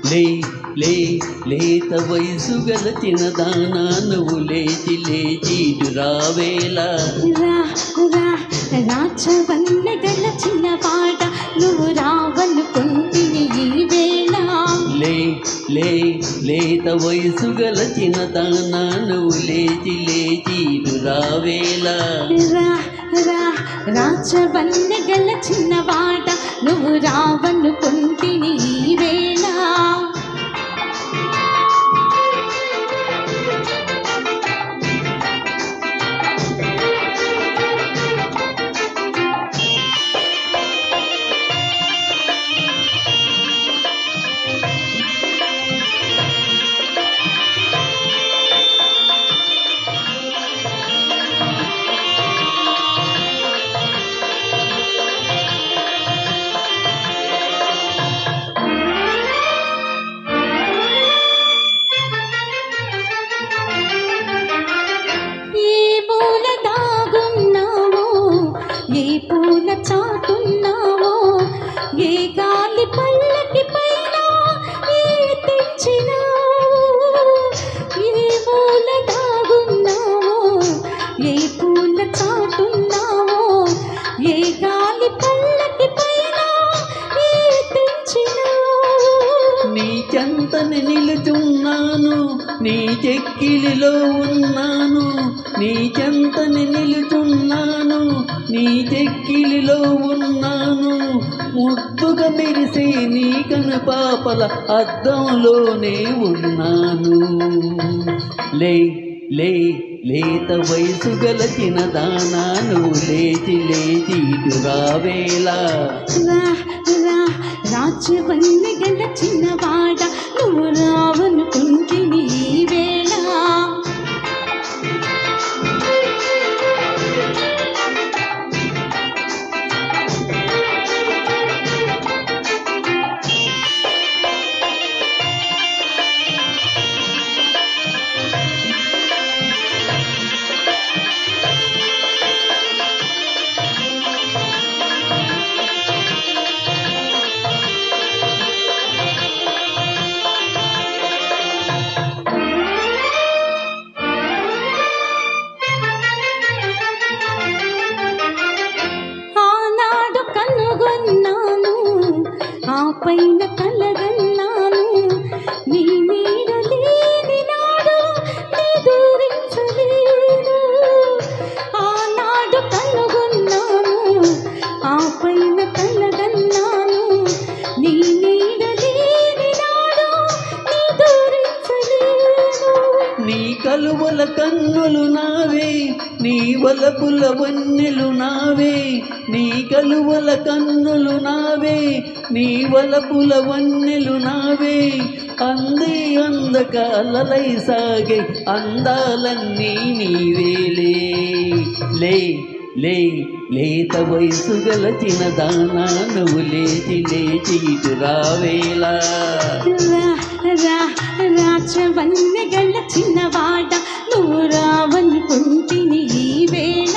లే లే లేత వయసు గల చిన్నదానా నువ్వు లేచి లేచి ఇటు రావేలా రాచవన్న గల చిన్నవాడ నువ్వు రావనుకుంటిని ఈ వేళ లే లే లేత వయసు గల చిన్నదానా నువ్వు లేచి లేచి ఇటు రావేలా రాచవన్న గల చిన్నవాడ నువ్వు రావనుకుంటిని ఈ వేళ ఏ పూల చాటున్నావో ఏ గాలి పల్లకి పైన తెచ్చినావో ఏ పూల దాగున్నావో ఏ పూల చాటున్నావో ఏ గాలి పల్లకి పైన తెచ్చినావో నీ చెంతని నిలుచున్నాను నీ చెక్కిలిలో ఉన్నాను నీ చెంతని నిలుచున్నాను నీ చెక్కిలిలో ఉన్నాను ముద్దుగా మెరిసే నీ కను పాపల అద్దంలోనే ఉన్నాను లే లే లేత వయసు గల చిన్నదానా నువ్వు లేచి లేచి ఇటు రావేలా రాజవన్ని గల చిన్నవాడ నువ్వు రావనుకుంటిని ఈ వేళ ఆ పైన కలగన్నాను నీ నీడ లేని నాడు నీ దూరించలేను ఆనాడు కనుగొన్నాను ఆ పైన కలగన్నాను నీ నీడ లేని నాడు నీ దూరించలేను నీ కలువల కన్నులు నావే నీ వలపుల వన్నెలు నావే నీ కలువల కన్నులు నావే నీ వలపుల వన్నెలు నావే అందే అందకాలలై సాగే అందాలన్నీ నీవేలే లే లే లేత వయసు గల చిన్నదానా నువ్వు లేచి లేచి ఇటు రావేలా రాచవన్నె గల చిన్నవాడ నువ్వు రావనుకుంటిని ఈ వేళ.